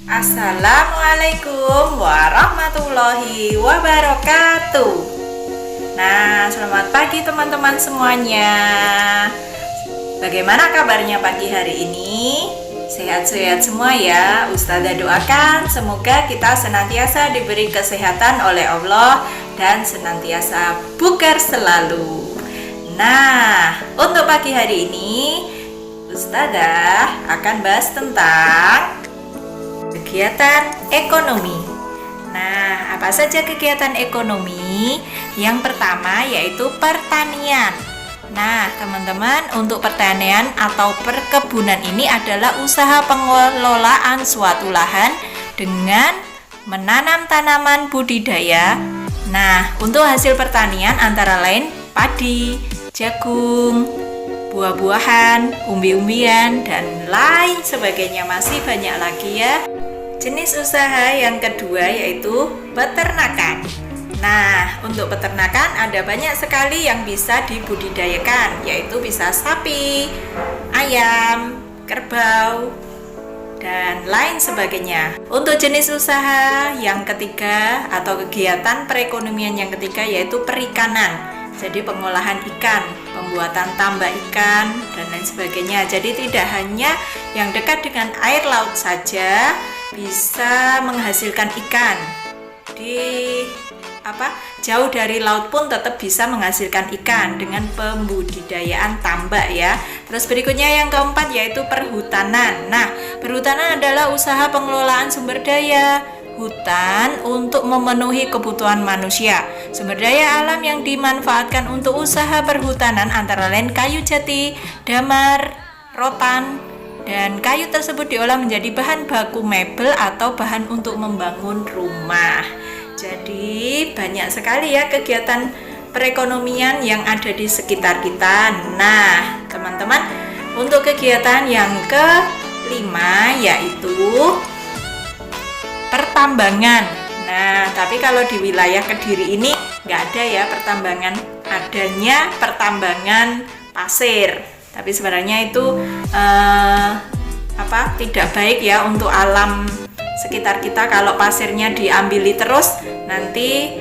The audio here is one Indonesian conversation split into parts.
Assalamualaikum warahmatullahi wabarakatuh. Nah, selamat pagi teman-teman semuanya. Bagaimana kabarnya pagi hari ini? Sehat-sehat semua ya. Ustazah doakan semoga kita senantiasa diberi kesehatan oleh Allah dan senantiasa bugar selalu. Nah, untuk pagi hari ini Ustazah akan bahas tentang kegiatan ekonomi. Nah, apa saja kegiatan ekonomi? Yang pertama yaitu pertanian. Nah, teman-teman, untuk pertanian atau perkebunan ini adalah usaha pengelolaan suatu lahan dengan menanam tanaman budidaya. Nah, untuk hasil pertanian antara lain padi, jagung, buah-buahan, umbi-umbian, dan lain sebagainya. Masih banyak lagi ya. Jenis usaha yang kedua yaitu peternakan. Nah, untuk peternakan ada banyak sekali yang bisa dibudidayakan, yaitu bisa sapi, ayam, kerbau, dan lain sebagainya. Untuk jenis usaha yang ketiga atau kegiatan perekonomian yang ketiga yaitu perikanan. Jadi pengolahan ikan, pembuatan tambak ikan, dan lain sebagainya. Jadi tidak hanya yang dekat dengan air laut saja bisa menghasilkan ikan. Jauh dari laut pun tetap bisa menghasilkan ikan dengan pembudidayaan tambak ya. Terus berikutnya yang keempat yaitu perhutanan. Nah, perhutanan adalah usaha pengelolaan sumber daya hutan untuk memenuhi kebutuhan manusia. Sumber daya alam yang dimanfaatkan untuk usaha perhutanan antara lain kayu jati, damar, rotan, dan kayu tersebut diolah menjadi bahan baku mebel atau bahan untuk membangun rumah. Jadi banyak sekali ya kegiatan perekonomian yang ada di sekitar kita. Nah, teman-teman, untuk kegiatan yang kelima yaitu pertambangan. Nah, tapi kalau di wilayah Kediri ini nggak ada ya pertambangan, adanya pertambangan pasir. Tapi sebenarnya itu tidak baik ya untuk alam sekitar kita kalau pasirnya diambili terus, nanti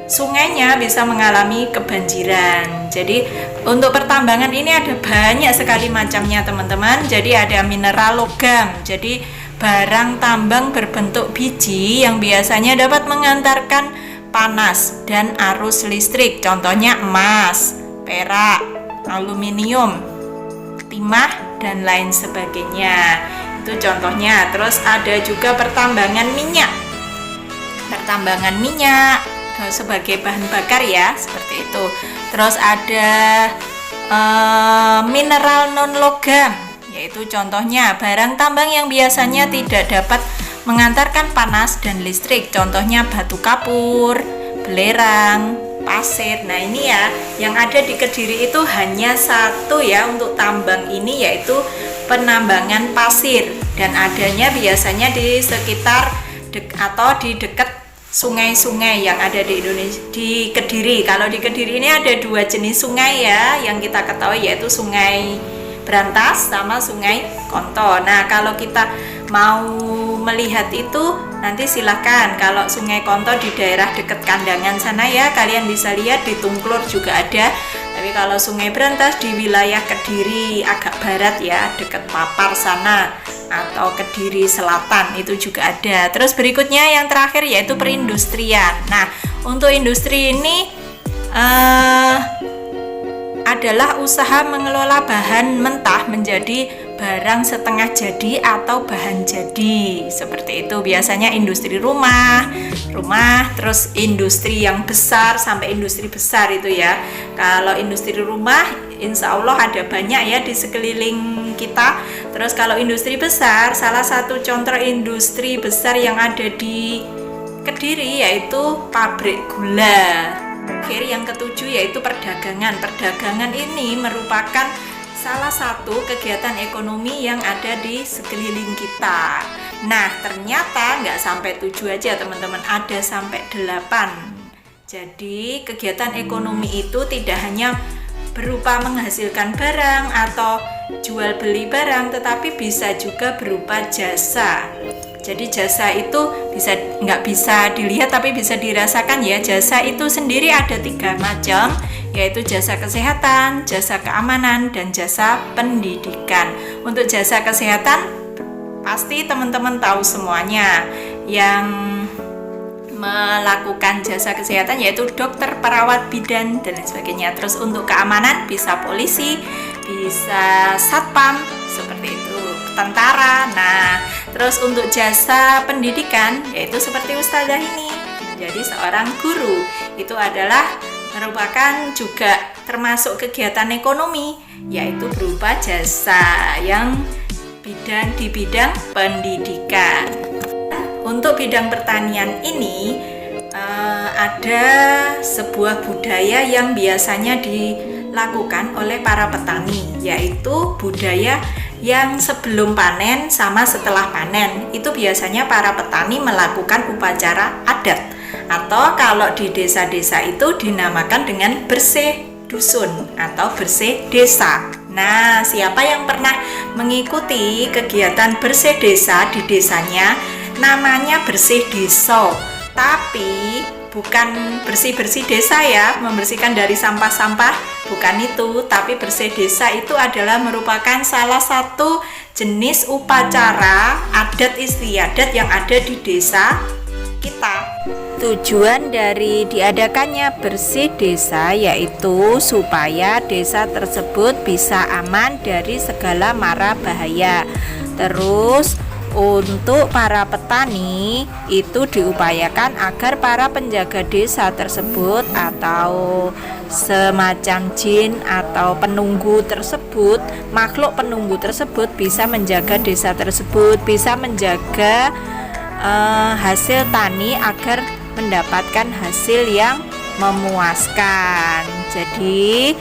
sungainya bisa mengalami kebanjiran. Jadi untuk pertambangan ini ada banyak sekali macamnya teman-teman. Jadi ada mineral logam. Jadi barang tambang berbentuk biji yang biasanya dapat mengantarkan panas dan arus listrik. Contohnya emas, perak, aluminium, timah, dan lain sebagainya. Itu contohnya. Terus ada juga pertambangan minyak. Pertambangan minyak sebagai bahan bakar ya, seperti itu. Terus ada mineral non logam, yaitu contohnya barang tambang yang biasanya tidak dapat mengantarkan panas dan listrik. Contohnya batu kapur, belerang, pasir. Nah, ini ya yang ada di Kediri itu hanya satu ya untuk tambang ini, yaitu penambangan pasir, dan adanya biasanya di sekitar atau di dekat sungai-sungai yang ada di Indonesia, di Kediri. Kalau di Kediri ini ada dua jenis sungai ya yang kita ketahui, yaitu Sungai Brantas sama Sungai Konto. Nah, kalau kita mau melihat itu nanti silahkan, kalau Sungai Konto di daerah dekat Kandangan sana ya, kalian bisa lihat di Tungklur juga ada. Tapi kalau Sungai Brantas di wilayah Kediri agak barat ya, dekat Papar sana atau Kediri Selatan itu juga ada. Terus berikutnya yang terakhir yaitu perindustrian. Nah, untuk industri ini adalah usaha mengelola bahan mentah menjadi barang setengah jadi atau bahan jadi. Seperti itu biasanya industri rumah, terus industri yang besar sampai industri besar itu ya. Kalau industri rumah insya Allah ada banyak ya di sekeliling kita. Terus kalau industri besar, salah satu contoh industri besar yang ada di Kediri yaitu pabrik gula. Akhir yang ketujuh yaitu perdagangan. Perdagangan ini merupakan salah satu kegiatan ekonomi yang ada di sekeliling kita. Nah, ternyata nggak sampai 7 aja teman-teman, ada sampai 8. Jadi kegiatan ekonomi itu tidak hanya berupa menghasilkan barang atau jual beli barang, tetapi bisa juga berupa jasa. Jadi jasa itu nggak bisa dilihat tapi bisa dirasakan ya. Jasa itu sendiri ada 3 macam, yaitu jasa kesehatan, jasa keamanan, dan jasa pendidikan. Untuk jasa kesehatan pasti teman-teman tahu semuanya. Yang melakukan jasa kesehatan yaitu dokter, perawat, bidan, dan lain sebagainya. Terus untuk keamanan bisa polisi, bisa satpam seperti itu, tentara. Nah, terus untuk jasa pendidikan yaitu seperti ustazah ini, jadi seorang guru. Itu adalah merupakan juga termasuk kegiatan ekonomi, yaitu berupa jasa yang di bidang pendidikan. Untuk bidang pertanian ini ada sebuah budaya yang biasanya dilakukan oleh para petani, yaitu budaya yang sebelum panen sama setelah panen. Itu biasanya para petani melakukan upacara adat, atau kalau di desa-desa itu dinamakan dengan bersih dusun atau bersih desa. Nah, siapa yang pernah mengikuti kegiatan bersih desa di desanya, namanya bersih desa, tapi bukan bersih-bersih desa ya, membersihkan dari sampah-sampah, bukan itu. Tapi bersih desa itu adalah merupakan salah satu jenis upacara adat istiadat yang ada di desa kita. Tujuan dari diadakannya bersih desa yaitu supaya desa tersebut bisa aman dari segala mara bahaya. Terus untuk para petani itu diupayakan agar para penjaga desa tersebut atau semacam jin atau penunggu tersebut, makhluk penunggu tersebut bisa menjaga desa tersebut, bisa menjaga hasil tani agar mendapatkan hasil yang memuaskan. Jadi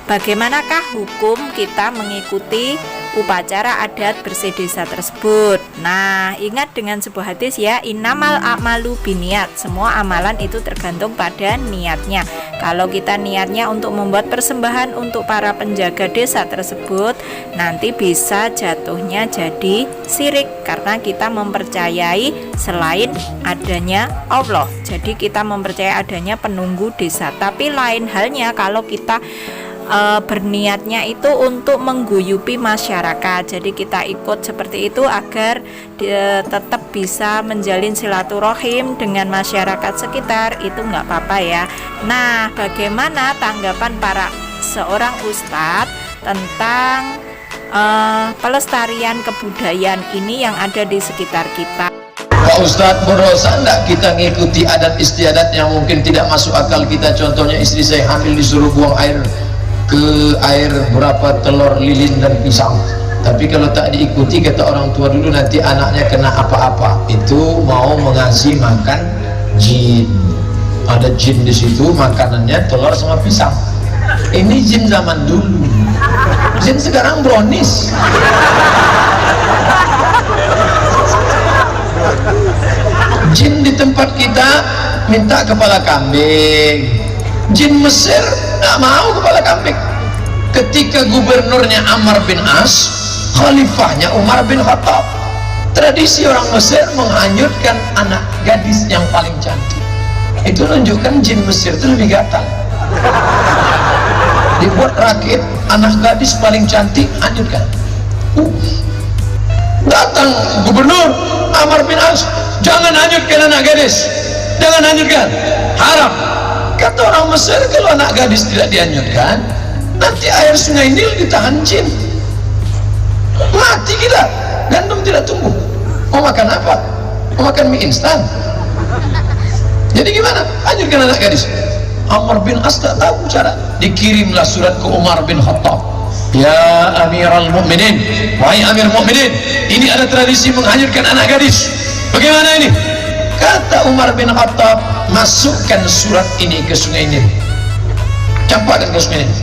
bagaimanakah hukum kita mengikuti upacara adat bersih desa tersebut? Nah, ingat dengan sebuah hadis ya, innamal a'malu biniat. Semua amalan itu tergantung pada niatnya. Kalau kita niatnya untuk membuat persembahan untuk para penjaga desa tersebut, nanti bisa jatuhnya jadi syirik karena kita mempercayai selain adanya Allah. Jadi kita mempercayai adanya penunggu desa. Tapi lain halnya kalau kita berniatnya itu untuk mengguyupi masyarakat. Jadi kita ikut seperti itu agar tetap bisa menjalin silaturahim dengan masyarakat sekitar, itu nggak apa-apa ya. Nah, bagaimana tanggapan para seorang ustadz tentang pelestarian kebudayaan ini yang ada di sekitar kita? Pak Ustadz, berosa enggak kita ngikuti adat istiadat yang mungkin tidak masuk akal kita? Contohnya istri saya hamil disuruh buang air berapa telur lilin dan pisang, tapi kalau tak diikuti kata orang tua dulu nanti anaknya kena apa-apa. Itu mau mengasih makan jin, ada jin di situ, makanannya telur sama pisang. Ini jin zaman dulu, jin sekarang brownies. Jin di tempat kita minta kepala kambing, jin Mesir nggak mau kepala kambing. Ketika gubernurnya Amr bin As, khalifahnya Umar bin Khattab, tradisi orang Mesir menghanyutkan anak gadis yang paling cantik. Itu menunjukkan jin Mesir itu lebih gatal. Dibuat rakit, anak gadis paling cantik hanyutkan. Datang gubernur Amr bin As, jangan hanyutkan anak gadis, jangan hanyutkan, haram. Kata orang Mesir, kalau anak gadis tidak dihanyutkan, nanti air sungai Nil ditahan jin, mati kita, gandum tidak tumbuh. Mau makan apa? Mau makan mie instan. Jadi gimana? Hanyutkan anak gadis. Amr bin As tak tahu cara. Dikirimlah surat ke Umar bin Khattab. Ya Amirul Mukminin, wahai Amir Mukminin, ini ada tradisi menghanyutkan anak gadis. Bagaimana ini? Kata Umar bin Khattab, masukkan surat ini ke sungai Nil, campakkan ke sungai Nil.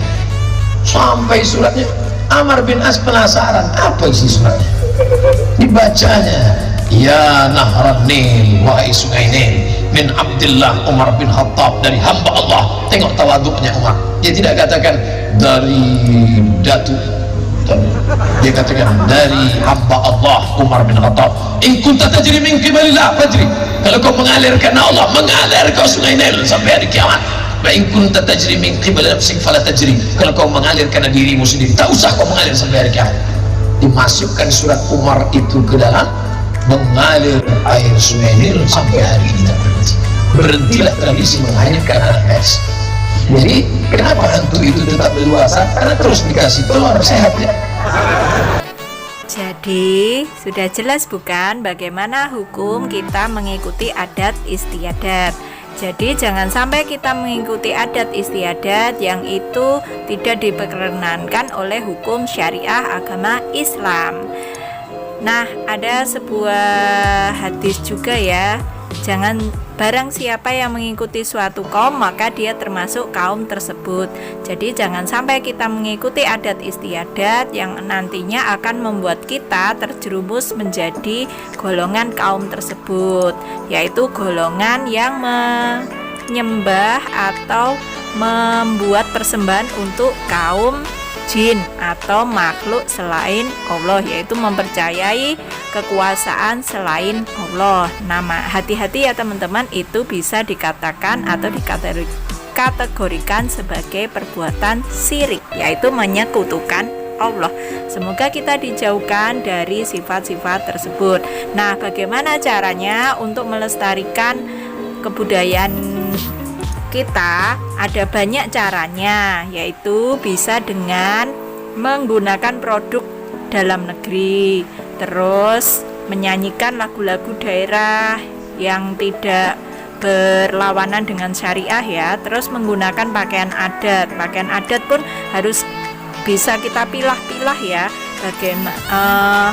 Sampai suratnya, Amr bin As penasaran, apa isi suratnya? Dibacanya, ya Nahran Nil, wahai sungai Nil, min Abdillah Umar bin Khattab, dari hamba Allah. Tengok tawaduknya Umar, dia tidak katakan dari Datuk betul. Dia katakan dari hamba Allah Umar bin Khattab, in kunta tajri min qibalillah fajri, kalau kau mengalir karena Allah, mengalir kau sungai Nil sampai hari kiamat. Wa in kunta tajri min qibali nafsik fala tajri, kalau kau mengalir karena dirimu sendiri, tak usah kau mengalir sampai hari kiamat. Dimasukkan surat Umar itu ke dalam mengalir air sungai Nil sampai hari ini tak berhenti. Berhentilah tradisi menghanyutkan anak gadis. Jadi kenapa hantu itu tetap leluasa? Karena terus dikasih telur sehatnya. Jadi sudah jelas bukan bagaimana hukum kita mengikuti adat istiadat. Jadi jangan sampai kita mengikuti adat istiadat yang itu tidak diperkenankan oleh hukum syariah agama Islam. Nah, ada sebuah hadis juga ya. Jangan barang siapa yang mengikuti suatu kaum maka dia termasuk kaum tersebut. Jadi jangan sampai kita mengikuti adat istiadat yang nantinya akan membuat kita terjerumus menjadi golongan kaum tersebut, yaitu golongan yang menyembah atau membuat persembahan untuk kaum jin atau makhluk selain Allah, yaitu mempercayai kekuasaan selain Allah. Nama hati-hati ya teman-teman, itu bisa dikatakan atau dikategorikan sebagai perbuatan syirik, yaitu menyekutukan Allah. Semoga kita dijauhkan dari sifat-sifat tersebut. Nah, bagaimana caranya untuk melestarikan kebudayaan kita? Ada banyak caranya, yaitu bisa dengan menggunakan produk dalam negeri, terus menyanyikan lagu-lagu daerah yang tidak berlawanan dengan syariah ya, terus menggunakan pakaian adat. Pakaian adat pun harus bisa kita pilah-pilah ya, bagaimana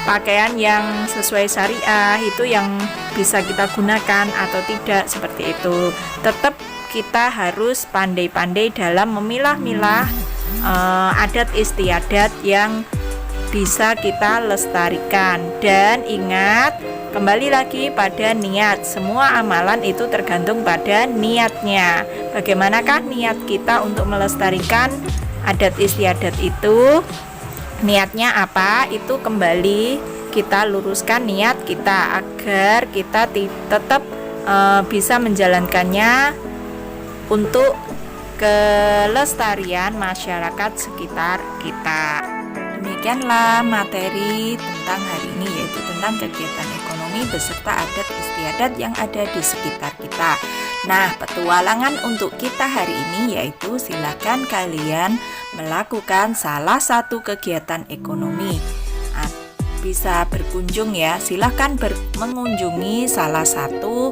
pakaian yang sesuai syariah itu yang bisa kita gunakan atau tidak, seperti itu. Tetap kita harus pandai-pandai dalam memilah-milah adat istiadat yang bisa kita lestarikan. Dan ingat, kembali lagi pada niat. Semua amalan itu tergantung pada niatnya. Bagaimanakah niat kita untuk melestarikan adat istiadat itu? Niatnya apa? Itu kembali kita luruskan niat kita agar kita tetap bisa menjalankannya untuk kelestarian masyarakat sekitar kita. Demikianlah materi tentang hari ini, yaitu tentang kegiatan ekonomi beserta adat istiadat yang ada di sekitar kita. Nah, petualangan untuk kita hari ini yaitu silakan kalian melakukan salah satu kegiatan ekonomi. Bisa berkunjung ya, silakan mengunjungi salah satu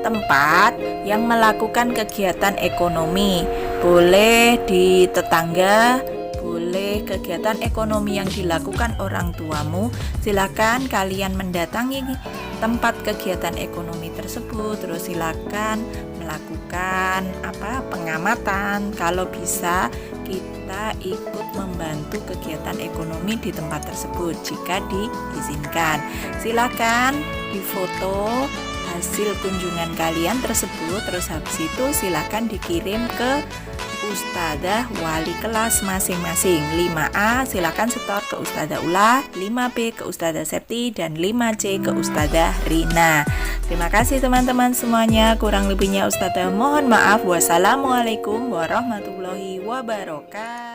tempat yang melakukan kegiatan ekonomi. Boleh di tetangga, boleh kegiatan ekonomi yang dilakukan orang tuamu. Silakan kalian mendatangi tempat kegiatan ekonomi tersebut, terus silakan melakukan pengamatan. Kalau bisa kita ikut membantu kegiatan ekonomi di tempat tersebut jika diizinkan. Silakan difoto hasil kunjungan kalian tersebut, terus habis itu silakan dikirim ke Ustadzah wali kelas masing-masing. 5A silakan setor ke Ustadzah Ula, 5B ke Ustadzah Septi, dan 5C ke Ustadzah Rina. Terima kasih teman-teman semuanya. Kurang lebihnya Ustadzah mohon maaf. Wassalamualaikum warahmatullahi wabarakatuh.